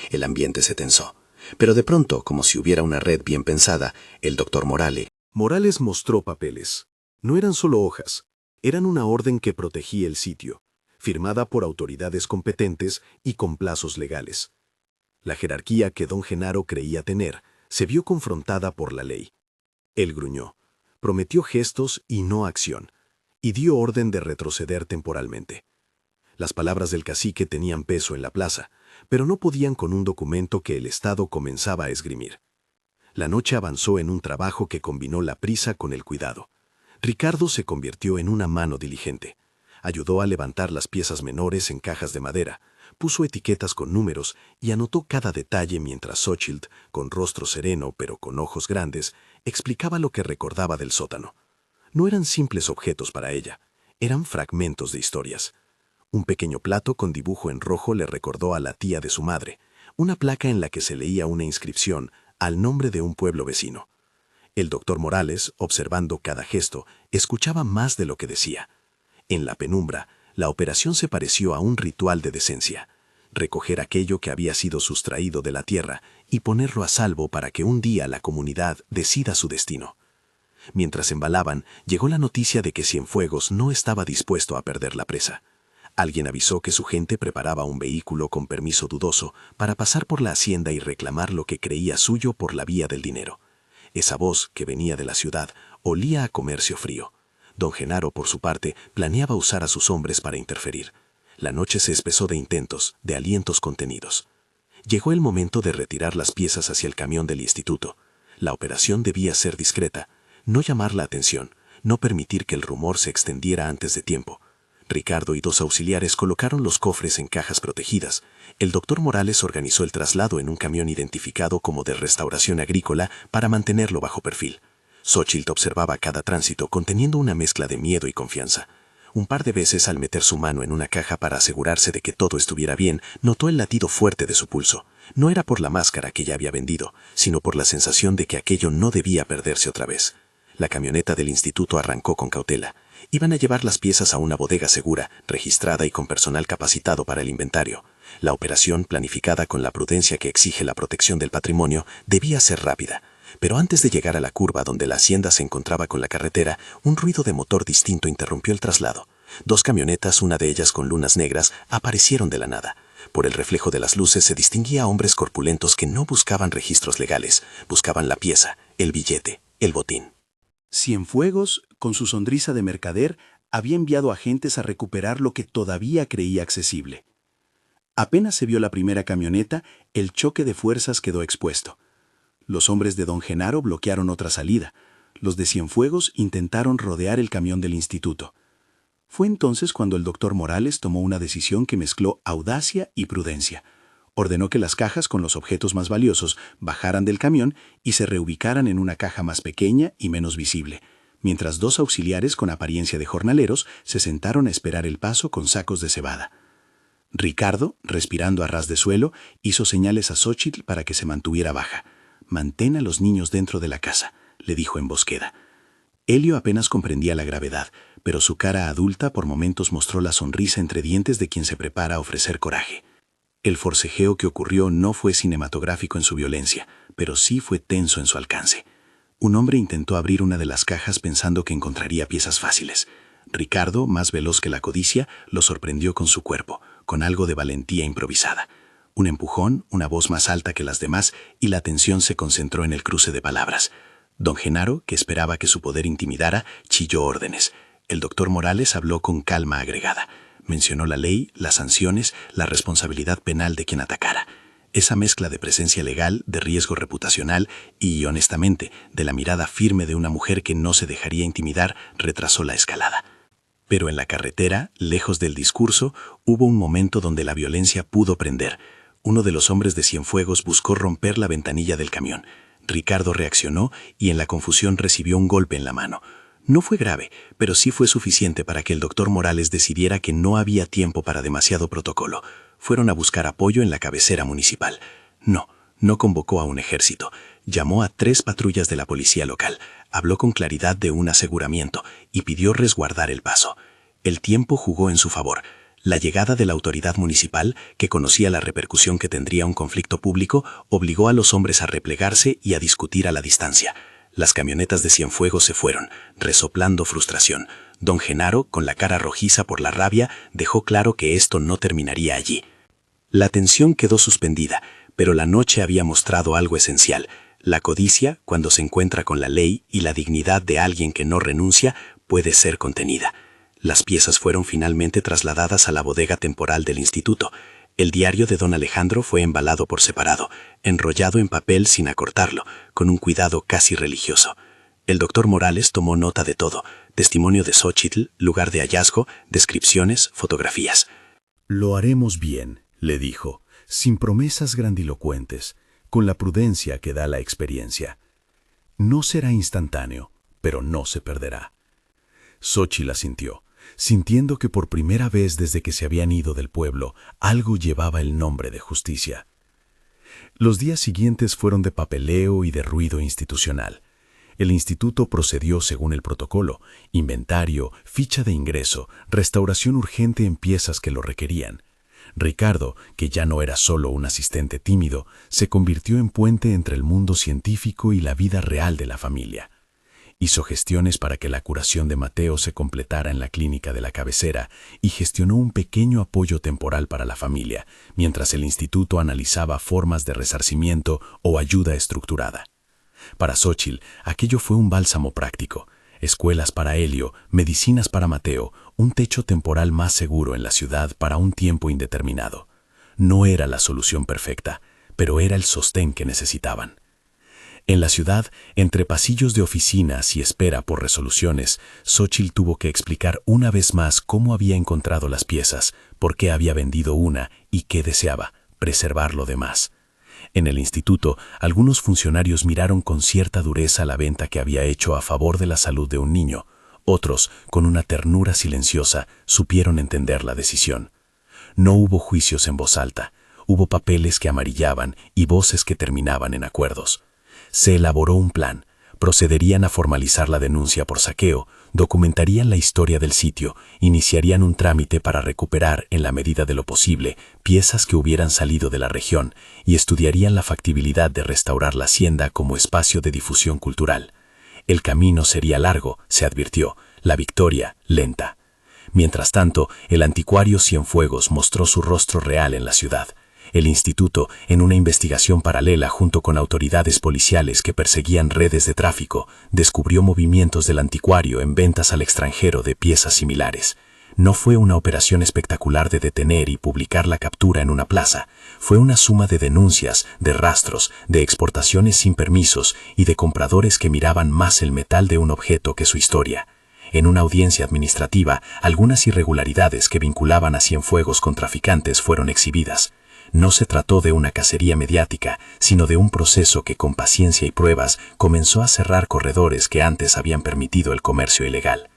El ambiente se tensó, pero de pronto, como si hubiera una red bien pensada, el doctor Morales mostró papeles. No eran solo hojas, eran una orden que protegía el sitio, firmada por autoridades competentes y con plazos legales. La jerarquía que don Genaro creía tener se vio confrontada por la ley. Él gruñó, prometió gestos y no acción, y dio orden de retroceder temporalmente. Las palabras del cacique tenían peso en la plaza, pero no podían con un documento que el Estado comenzaba a esgrimir. La noche avanzó en un trabajo que combinó la prisa con el cuidado. Ricardo se convirtió en una mano diligente. Ayudó a levantar las piezas menores en cajas de madera, puso etiquetas con números y anotó cada detalle mientras Xochitl, con rostro sereno pero con ojos grandes, explicaba lo que recordaba del sótano. No eran simples objetos para ella, eran fragmentos de historias. Un pequeño plato con dibujo en rojo le recordó a la tía de su madre, una placa en la que se leía una inscripción al nombre de un pueblo vecino. El doctor Morales, observando cada gesto, escuchaba más de lo que decía. En la penumbra, la operación se pareció a un ritual de decencia. Recoger aquello que había sido sustraído de la tierra y ponerlo a salvo para que un día la comunidad decida su destino. Mientras embalaban, llegó la noticia de que Cienfuegos no estaba dispuesto a perder la presa. Alguien avisó que su gente preparaba un vehículo con permiso dudoso para pasar por la hacienda y reclamar lo que creía suyo por la vía del dinero. Esa voz, que venía de la ciudad, olía a comercio frío. Don Genaro, por su parte, planeaba usar a sus hombres para interferir. La noche se espesó de intentos, de alientos contenidos. Llegó el momento de retirar las piezas hacia el camión del instituto. La operación debía ser discreta, no llamar la atención, no permitir que el rumor se extendiera antes de tiempo. Ricardo y dos auxiliares colocaron los cofres en cajas protegidas. El doctor Morales organizó el traslado en un camión identificado como de restauración agrícola para mantenerlo bajo perfil. Xochitl observaba cada tránsito conteniendo una mezcla de miedo y confianza. Un par de veces al meter su mano en una caja para asegurarse de que todo estuviera bien, notó el latido fuerte de su pulso. No era por la máscara que ya había vendido, sino por la sensación de que aquello no debía perderse otra vez. La camioneta del instituto arrancó con cautela. Iban a llevar las piezas a una bodega segura, registrada y con personal capacitado para el inventario. La operación, planificada con la prudencia que exige la protección del patrimonio, debía ser rápida. Pero antes de llegar a la curva donde la hacienda se encontraba con la carretera, un ruido de motor distinto interrumpió el traslado. Dos camionetas, una de ellas con lunas negras, aparecieron de la nada. Por el reflejo de las luces se distinguía a hombres corpulentos que no buscaban registros legales, buscaban la pieza, el billete, el botín. Cienfuegos, con su sonrisa de mercader, había enviado agentes a recuperar lo que todavía creía accesible. Apenas se vio la primera camioneta, el choque de fuerzas quedó expuesto. Los hombres de don Genaro bloquearon otra salida. Los de Cienfuegos intentaron rodear el camión del instituto. Fue entonces cuando el doctor Morales tomó una decisión que mezcló audacia y prudencia. Ordenó que las cajas con los objetos más valiosos bajaran del camión y se reubicaran en una caja más pequeña y menos visible, mientras dos auxiliares con apariencia de jornaleros se sentaron a esperar el paso con sacos de cebada. Ricardo, respirando a ras de suelo, hizo señales a Xochitl para que se mantuviera baja. «Mantén a los niños dentro de la casa», le dijo en bosqueda. Elio apenas comprendía la gravedad, pero su cara adulta por momentos mostró la sonrisa entre dientes de quien se prepara a ofrecer coraje. El forcejeo que ocurrió no fue cinematográfico en su violencia, pero sí fue tenso en su alcance. Un hombre intentó abrir una de las cajas pensando que encontraría piezas fáciles. Ricardo, más veloz que la codicia, lo sorprendió con su cuerpo, con algo de valentía improvisada. Un empujón, una voz más alta que las demás, y la atención se concentró en el cruce de palabras. Don Genaro, que esperaba que su poder intimidara, chilló órdenes. El doctor Morales habló con calma agregada. Mencionó la ley, las sanciones, la responsabilidad penal de quien atacara. Esa mezcla de presencia legal, de riesgo reputacional y, honestamente, de la mirada firme de una mujer que no se dejaría intimidar, retrasó la escalada. Pero en la carretera, lejos del discurso, hubo un momento donde la violencia pudo prender. Uno de los hombres de Cienfuegos buscó romper la ventanilla del camión. Ricardo reaccionó y en la confusión recibió un golpe en la mano. No fue grave, pero sí fue suficiente para que el doctor Morales decidiera que no había tiempo para demasiado protocolo. Fueron a buscar apoyo en la cabecera municipal. No convocó a un ejército. Llamó a 3 patrullas de la policía local. Habló con claridad de un aseguramiento y pidió resguardar el paso. El tiempo jugó en su favor. La llegada de la autoridad municipal, que conocía la repercusión que tendría un conflicto público, obligó a los hombres a replegarse y a discutir a la distancia. Las camionetas de Cienfuegos se fueron, resoplando frustración. Don Genaro, con la cara rojiza por la rabia, dejó claro que esto no terminaría allí. La tensión quedó suspendida, pero la noche había mostrado algo esencial. La codicia, cuando se encuentra con la ley y la dignidad de alguien que no renuncia, puede ser contenida. Las piezas fueron finalmente trasladadas a la bodega temporal del instituto. El diario de don Alejandro fue embalado por separado, enrollado en papel sin acortarlo, con un cuidado casi religioso. El doctor Morales tomó nota de todo: testimonio de Xóchitl, lugar de hallazgo, descripciones, fotografías. Lo haremos bien, le dijo, sin promesas grandilocuentes, con la prudencia que da la experiencia. No será instantáneo, pero no se perderá. Xóchitl asintió, sintiendo que por primera vez desde que se habían ido del pueblo, algo llevaba el nombre de justicia. Los días siguientes fueron de papeleo y de ruido institucional. El instituto procedió según el protocolo: inventario, ficha de ingreso, restauración urgente en piezas que lo requerían. Ricardo, que ya no era solo un asistente tímido, se convirtió en puente entre el mundo científico y la vida real de la familia. Hizo gestiones para que la curación de Mateo se completara en la clínica de la cabecera y gestionó un pequeño apoyo temporal para la familia, mientras el instituto analizaba formas de resarcimiento o ayuda estructurada. Para Xóchitl, aquello fue un bálsamo práctico: escuelas para Helio, medicinas para Mateo, un techo temporal más seguro en la ciudad para un tiempo indeterminado. No era la solución perfecta, pero era el sostén que necesitaban. En la ciudad, entre pasillos de oficinas y espera por resoluciones, Xóchitl tuvo que explicar una vez más cómo había encontrado las piezas, por qué había vendido una y qué deseaba: preservar lo demás. En el instituto, algunos funcionarios miraron con cierta dureza la venta que había hecho a favor de la salud de un niño. Otros, con una ternura silenciosa, supieron entender la decisión. No hubo juicios en voz alta. Hubo papeles que amarillaban y voces que terminaban en acuerdos. Se elaboró un plan. Procederían a formalizar la denuncia por saqueo, documentarían la historia del sitio, iniciarían un trámite para recuperar, en la medida de lo posible, piezas que hubieran salido de la región y estudiarían la factibilidad de restaurar la hacienda como espacio de difusión cultural. El camino sería largo, se advirtió, la victoria lenta. Mientras tanto, el anticuario Cienfuegos mostró su rostro real en la ciudad. El instituto, en una investigación paralela junto con autoridades policiales que perseguían redes de tráfico, descubrió movimientos del anticuario en ventas al extranjero de piezas similares. No fue una operación espectacular de detener y publicar la captura en una plaza. Fue una suma de denuncias, de rastros, de exportaciones sin permisos y de compradores que miraban más el metal de un objeto que su historia. En una audiencia administrativa, algunas irregularidades que vinculaban a Cienfuegos con traficantes fueron exhibidas. No se trató de una cacería mediática, sino de un proceso que con paciencia y pruebas comenzó a cerrar corredores que antes habían permitido el comercio ilegal.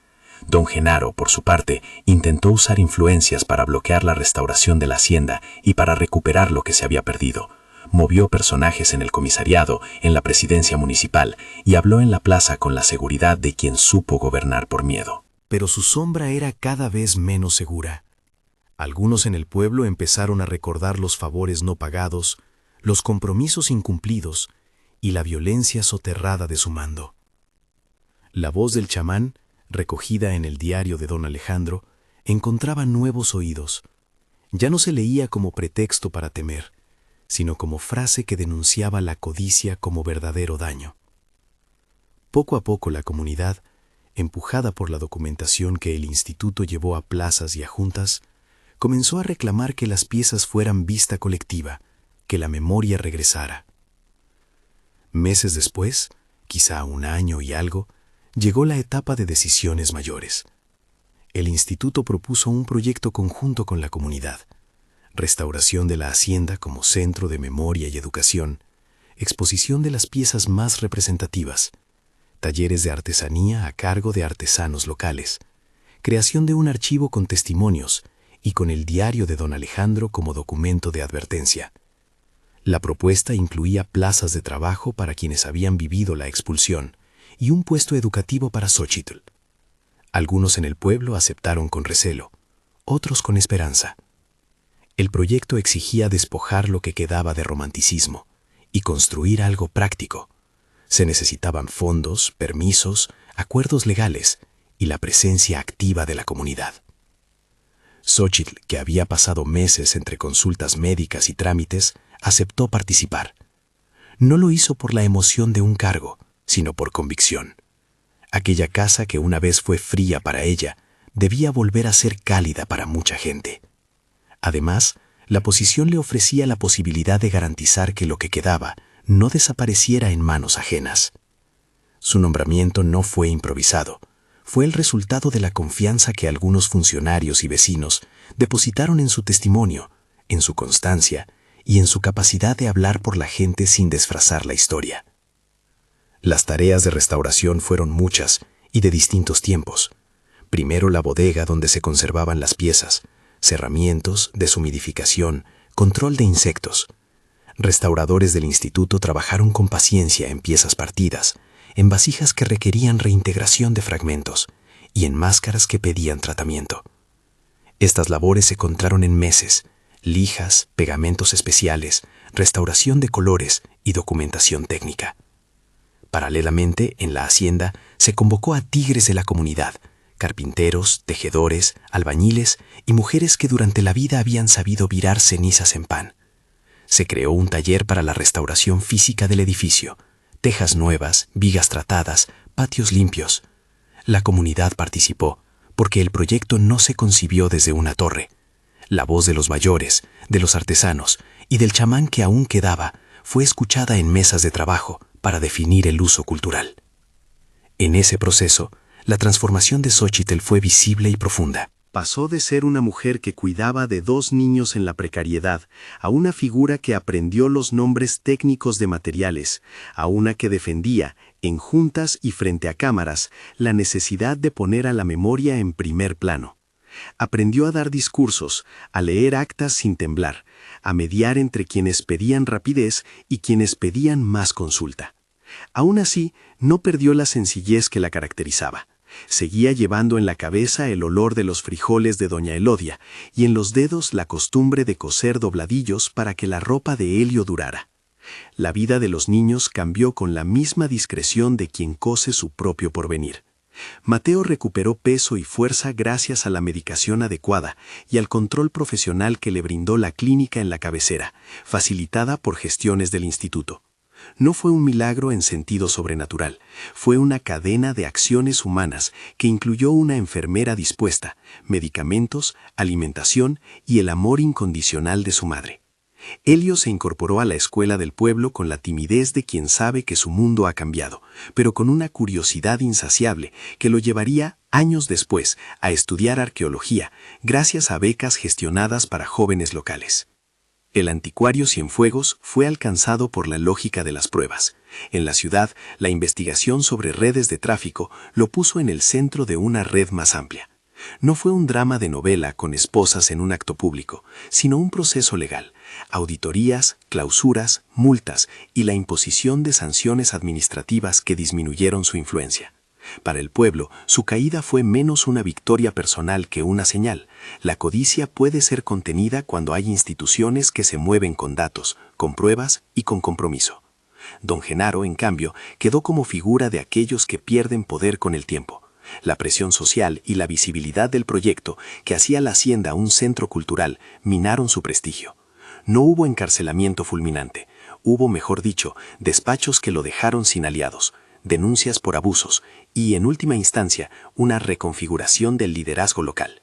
Don Genaro, por su parte, intentó usar influencias para bloquear la restauración de la hacienda y para recuperar lo que se había perdido. Movió personajes en el comisariado, en la presidencia municipal, y habló en la plaza con la seguridad de quien supo gobernar por miedo. Pero su sombra era cada vez menos segura. Algunos en el pueblo empezaron a recordar los favores no pagados, los compromisos incumplidos y la violencia soterrada de su mando. La voz del chamán, recogida en el diario de don Alejandro, encontraba nuevos oídos. Ya no se leía como pretexto para temer, sino como frase que denunciaba la codicia como verdadero daño. Poco a poco la comunidad, empujada por la documentación que el instituto llevó a plazas y a juntas, comenzó a reclamar que las piezas fueran vista colectiva, que la memoria regresara. Meses después, quizá un año y algo, llegó la etapa de decisiones mayores. El instituto propuso un proyecto conjunto con la comunidad: restauración de la hacienda como centro de memoria y educación, exposición de las piezas más representativas, talleres de artesanía a cargo de artesanos locales, creación de un archivo con testimonios y con el diario de don Alejandro como documento de advertencia. La propuesta incluía plazas de trabajo para quienes habían vivido la expulsión y un puesto educativo para Xóchitl. Algunos en el pueblo aceptaron con recelo, otros con esperanza. El proyecto exigía despojar lo que quedaba de romanticismo y construir algo práctico. Se necesitaban fondos, permisos, acuerdos legales y la presencia activa de la comunidad. Xóchitl, que había pasado meses entre consultas médicas y trámites, aceptó participar. No lo hizo por la emoción de un cargo, sino por convicción. Aquella casa que una vez fue fría para ella, debía volver a ser cálida para mucha gente. Además, la posición le ofrecía la posibilidad de garantizar que lo que quedaba no desapareciera en manos ajenas. Su nombramiento no fue improvisado, fue el resultado de la confianza que algunos funcionarios y vecinos depositaron en su testimonio, en su constancia y en su capacidad de hablar por la gente sin disfrazar la historia. Las tareas de restauración fueron muchas y de distintos tiempos. Primero la bodega donde se conservaban las piezas, cerramientos, deshumidificación, control de insectos. Restauradores del instituto trabajaron con paciencia en piezas partidas, en vasijas que requerían reintegración de fragmentos y en máscaras que pedían tratamiento. Estas labores se contaron en meses: lijas, pegamentos especiales, restauración de colores y documentación técnica. Paralelamente, en la hacienda se convocó a tigres de la comunidad, carpinteros, tejedores, albañiles y mujeres que durante la vida habían sabido virar cenizas en pan. Se creó un taller para la restauración física del edificio: tejas nuevas, vigas tratadas, patios limpios. La comunidad participó, porque el proyecto no se concibió desde una torre. La voz de los mayores, de los artesanos y del chamán que aún quedaba fue escuchada en mesas de trabajo para definir el uso cultural. En ese proceso, la transformación de Xóchitl fue visible y profunda. Pasó de ser una mujer que cuidaba de 2 niños en la precariedad, a una figura que aprendió los nombres técnicos de materiales, a una que defendía, en juntas y frente a cámaras, la necesidad de poner a la memoria en primer plano. Aprendió a dar discursos, a leer actas sin temblar, a mediar entre quienes pedían rapidez y quienes pedían más consulta. Aún así, no perdió la sencillez que la caracterizaba. Seguía llevando en la cabeza el olor de los frijoles de doña Elodia y en los dedos la costumbre de coser dobladillos para que la ropa de Helio durara. La vida de los niños cambió con la misma discreción de quien cose su propio porvenir. Mateo recuperó peso y fuerza gracias a la medicación adecuada y al control profesional que le brindó la clínica en la cabecera, facilitada por gestiones del instituto. No fue un milagro en sentido sobrenatural, fue una cadena de acciones humanas que incluyó una enfermera dispuesta, medicamentos, alimentación y el amor incondicional de su madre. Helio se incorporó a la escuela del pueblo con la timidez de quien sabe que su mundo ha cambiado, pero con una curiosidad insaciable que lo llevaría, años después, a estudiar arqueología, gracias a becas gestionadas para jóvenes locales. El anticuario Cienfuegos fue alcanzado por la lógica de las pruebas. En la ciudad, la investigación sobre redes de tráfico lo puso en el centro de una red más amplia. No fue un drama de novela con esposas en un acto público, sino un proceso legal: auditorías, clausuras, multas y la imposición de sanciones administrativas que disminuyeron su influencia. Para el pueblo, su caída fue menos una victoria personal que una señal. La codicia puede ser contenida cuando hay instituciones que se mueven con datos, con pruebas y con compromiso. Don Genaro, en cambio, quedó como figura de aquellos que pierden poder con el tiempo. La presión social y la visibilidad del proyecto, que hacía la hacienda un centro cultural, minaron su prestigio. No hubo encarcelamiento fulminante. Hubo, mejor dicho, despachos que lo dejaron sin aliados, denuncias por abusos y, en última instancia, una reconfiguración del liderazgo local.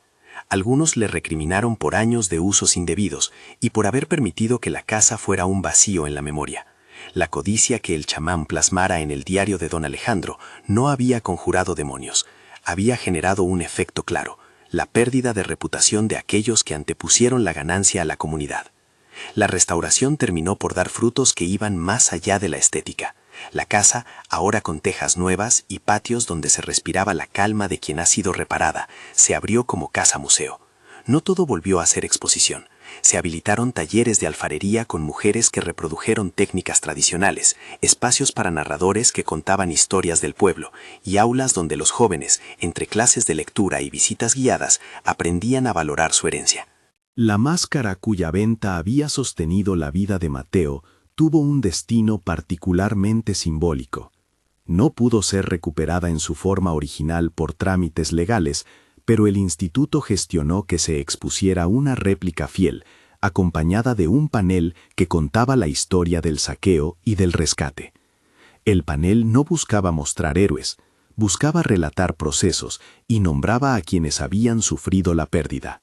Algunos le recriminaron por años de usos indebidos y por haber permitido que la casa fuera un vacío en la memoria. La codicia que el chamán plasmara en el diario de don Alejandro no había conjurado demonios, había generado un efecto claro: la pérdida de reputación de aquellos que antepusieron la ganancia a la comunidad. La restauración terminó por dar frutos que iban más allá de la estética. La casa, ahora con tejas nuevas y patios donde se respiraba la calma de quien ha sido reparada, se abrió como casa-museo. No todo volvió a ser exposición. Se habilitaron talleres de alfarería con mujeres que reprodujeron técnicas tradicionales, espacios para narradores que contaban historias del pueblo y aulas donde los jóvenes, entre clases de lectura y visitas guiadas, aprendían a valorar su herencia. La máscara cuya venta había sostenido la vida de Mateo tuvo un destino particularmente simbólico. No pudo ser recuperada en su forma original por trámites legales, pero el instituto gestionó que se expusiera una réplica fiel, acompañada de un panel que contaba la historia del saqueo y del rescate. El panel no buscaba mostrar héroes, buscaba relatar procesos y nombraba a quienes habían sufrido la pérdida.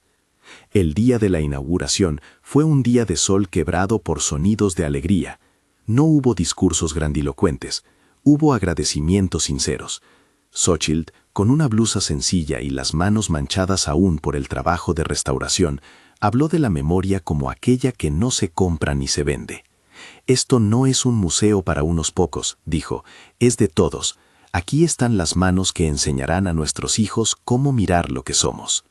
El día de la inauguración fue un día de sol quebrado por sonidos de alegría. No hubo discursos grandilocuentes, hubo agradecimientos sinceros. Xochitl, con una blusa sencilla y las manos manchadas aún por el trabajo de restauración, habló de la memoria como aquella que no se compra ni se vende. Esto no es un museo para unos pocos, dijo, es de todos. Aquí están las manos que enseñarán a nuestros hijos cómo mirar lo que somos.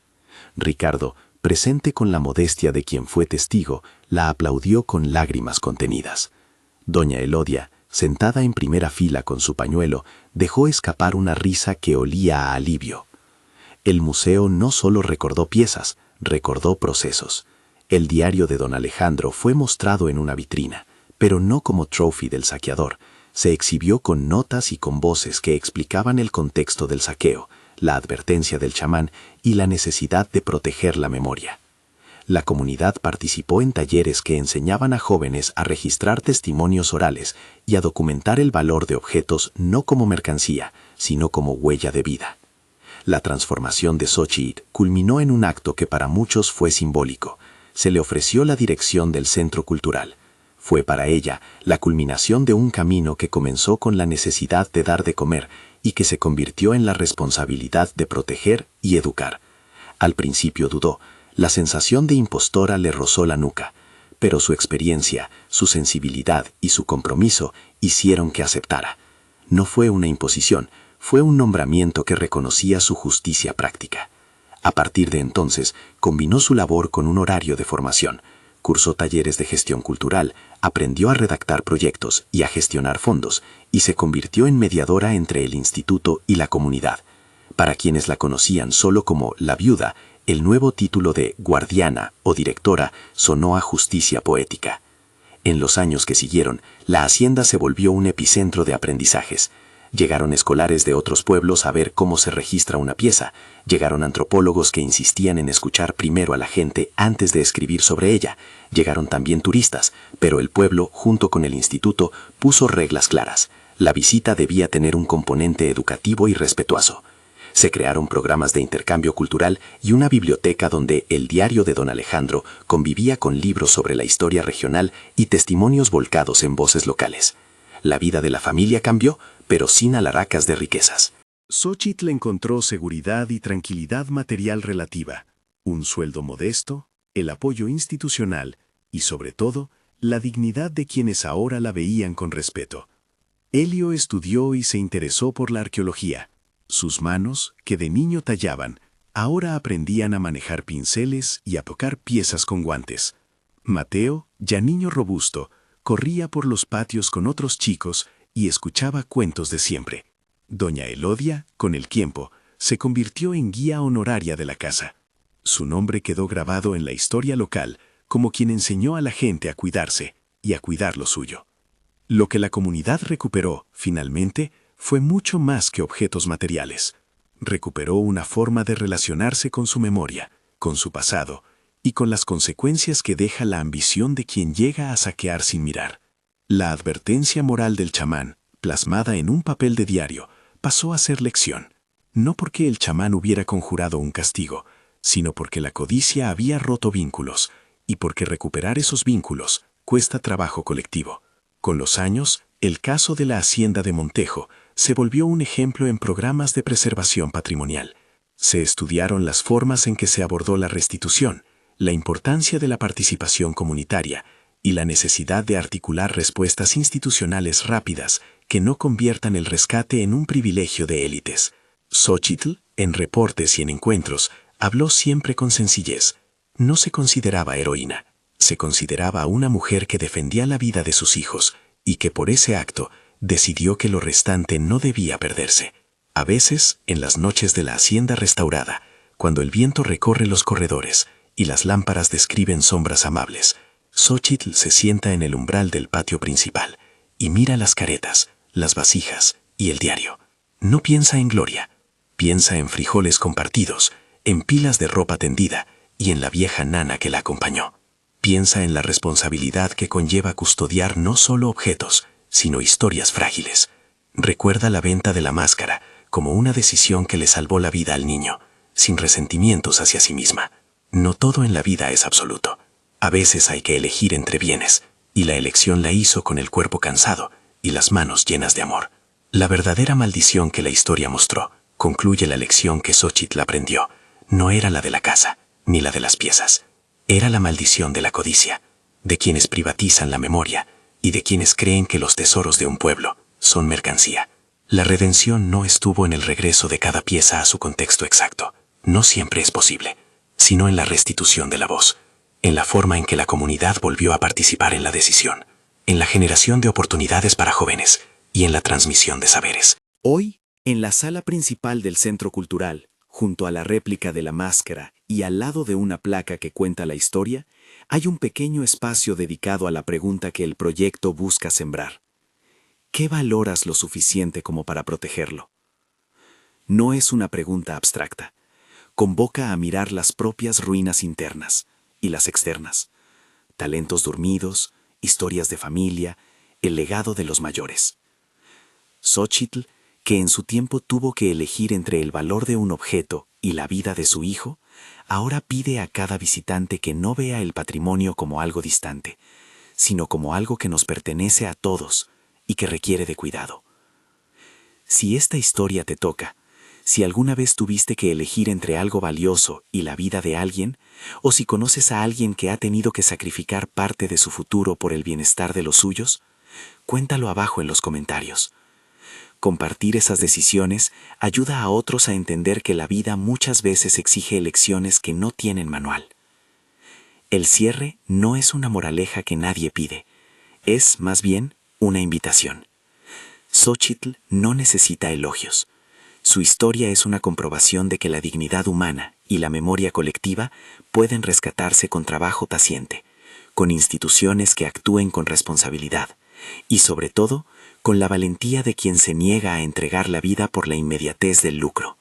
Ricardo, presente con la modestia de quien fue testigo, la aplaudió con lágrimas contenidas. Doña Elodia, sentada en primera fila con su pañuelo, dejó escapar una risa que olía a alivio. El museo no solo recordó piezas, recordó procesos. El diario de don Alejandro fue mostrado en una vitrina, pero no como trophy del saqueador. Se exhibió con notas y con voces que explicaban el contexto del saqueo, la advertencia del chamán y la necesidad de proteger la memoria. La comunidad participó en talleres que enseñaban a jóvenes a registrar testimonios orales y a documentar el valor de objetos no como mercancía, sino como huella de vida. La transformación de Xochitl culminó en un acto que para muchos fue simbólico. Se le ofreció la dirección del centro cultural. Fue para ella la culminación de un camino que comenzó con la necesidad de dar de comer y que se convirtió en la responsabilidad de proteger y educar. Al principio dudó, la sensación de impostora le rozó la nuca, pero su experiencia, su sensibilidad y su compromiso hicieron que aceptara. No fue una imposición, fue un nombramiento que reconocía su justicia práctica. A partir de entonces, combinó su labor con un horario de formación. Cursó talleres de gestión cultural, aprendió a redactar proyectos y a gestionar fondos, y se convirtió en mediadora entre el instituto y la comunidad. Para quienes la conocían solo como la viuda, el nuevo título de guardiana o directora sonó a justicia poética. En los años que siguieron, la hacienda se volvió un epicentro de aprendizajes. Llegaron escolares de otros pueblos a ver cómo se registra una pieza. Llegaron antropólogos que insistían en escuchar primero a la gente antes de escribir sobre ella. Llegaron también turistas, pero el pueblo, junto con el instituto, puso reglas claras. La visita debía tener un componente educativo y respetuoso. Se crearon programas de intercambio cultural y una biblioteca donde el diario de don Alejandro convivía con libros sobre la historia regional y testimonios volcados en voces locales. La vida de la familia cambió, pero sin alaracas de riquezas. Xochitl encontró seguridad y tranquilidad material relativa, un sueldo modesto, el apoyo institucional y, sobre todo, la dignidad de quienes ahora la veían con respeto. Elio estudió y se interesó por la arqueología. Sus manos, que de niño tallaban, ahora aprendían a manejar pinceles y a tocar piezas con guantes. Mateo, ya niño robusto, corría por los patios con otros chicos y escuchaba cuentos de siempre. Doña Elodia, con el tiempo, se convirtió en guía honoraria de la casa. Su nombre quedó grabado en la historia local como quien enseñó a la gente a cuidarse y a cuidar lo suyo. Lo que la comunidad recuperó, finalmente, fue mucho más que objetos materiales. Recuperó una forma de relacionarse con su memoria, con su pasado y con las consecuencias que deja la ambición de quien llega a saquear sin mirar. La advertencia moral del chamán, plasmada en un papel de diario, pasó a ser lección, no porque el chamán hubiera conjurado un castigo, sino porque la codicia había roto vínculos, y porque recuperar esos vínculos cuesta trabajo colectivo. Con los años, el caso de la hacienda de Montejo se volvió un ejemplo en programas de preservación patrimonial. Se estudiaron las formas en que se abordó la restitución, la importancia de la participación comunitaria y la necesidad de articular respuestas institucionales rápidas que no conviertan el rescate en un privilegio de élites. Xóchitl, en reportes y en encuentros, habló siempre con sencillez. No se consideraba heroína, se consideraba una mujer que defendía la vida de sus hijos y que por ese acto decidió que lo restante no debía perderse. A veces, en las noches de la hacienda restaurada, cuando el viento recorre los corredores y las lámparas describen sombras amables, Xóchitl se sienta en el umbral del patio principal y mira las caretas, las vasijas y el diario. No piensa en gloria, piensa en frijoles compartidos, en pilas de ropa tendida y en la vieja nana que la acompañó. Piensa en la responsabilidad que conlleva custodiar no solo objetos, sino historias frágiles. Recuerda la venta de la máscara como una decisión que le salvó la vida al niño, sin resentimientos hacia sí misma. No todo en la vida es absoluto. A veces hay que elegir entre bienes, y la elección la hizo con el cuerpo cansado y las manos llenas de amor. La verdadera maldición que la historia mostró, concluye la lección que Xóchitl aprendió, no era la de la casa, ni la de las piezas. Era la maldición de la codicia, de quienes privatizan la memoria y de quienes creen que los tesoros de un pueblo son mercancía. La redención no estuvo en el regreso de cada pieza a su contexto exacto, no siempre es posible, sino en la restitución de la voz, en la forma en que la comunidad volvió a participar en la decisión, en la generación de oportunidades para jóvenes y en la transmisión de saberes. Hoy, en la sala principal del Centro Cultural, junto a la réplica de la máscara y al lado de una placa que cuenta la historia, hay un pequeño espacio dedicado a la pregunta que el proyecto busca sembrar. ¿Qué valoras lo suficiente como para protegerlo? No es una pregunta abstracta. Convoca a mirar las propias ruinas internas y las externas, talentos dormidos, historias de familia, el legado de los mayores. Xóchitl, que en su tiempo tuvo que elegir entre el valor de un objeto y la vida de su hijo, ahora pide a cada visitante que no vea el patrimonio como algo distante, sino como algo que nos pertenece a todos y que requiere de cuidado. Si esta historia te toca, si alguna vez tuviste que elegir entre algo valioso y la vida de alguien, o si conoces a alguien que ha tenido que sacrificar parte de su futuro por el bienestar de los suyos, cuéntalo abajo en los comentarios. Compartir esas decisiones ayuda a otros a entender que la vida muchas veces exige elecciones que no tienen manual. El cierre no es una moraleja que nadie pide, es, más bien, una invitación. Xóchitl no necesita elogios. Su historia es una comprobación de que la dignidad humana y la memoria colectiva pueden rescatarse con trabajo paciente, con instituciones que actúen con responsabilidad y, sobre todo, con la valentía de quien se niega a entregar la vida por la inmediatez del lucro.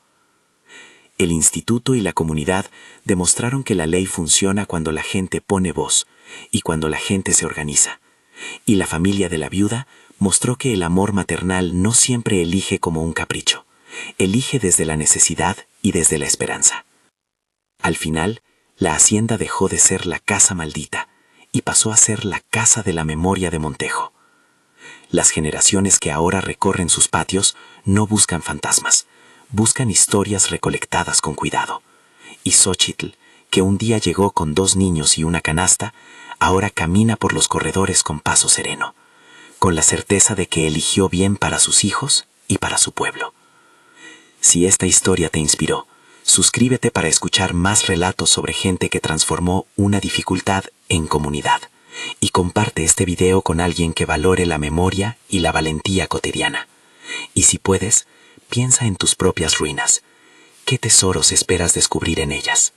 El instituto y la comunidad demostraron que la ley funciona cuando la gente pone voz y cuando la gente se organiza. Y la familia de la viuda mostró que el amor maternal no siempre elige como un capricho, elige desde la necesidad y desde la esperanza. Al final, la hacienda dejó de ser la casa maldita y pasó a ser la casa de la memoria de Montejo. Las generaciones que ahora recorren sus patios no buscan fantasmas, buscan historias recolectadas con cuidado. Y Xóchitl, que un día llegó con 2 niños y una canasta, ahora camina por los corredores con paso sereno, con la certeza de que eligió bien para sus hijos y para su pueblo. Si esta historia te inspiró, suscríbete para escuchar más relatos sobre gente que transformó una dificultad en comunidad. Y comparte este video con alguien que valore la memoria y la valentía cotidiana. Y si puedes, piensa en tus propias ruinas. ¿Qué tesoros esperas descubrir en ellas?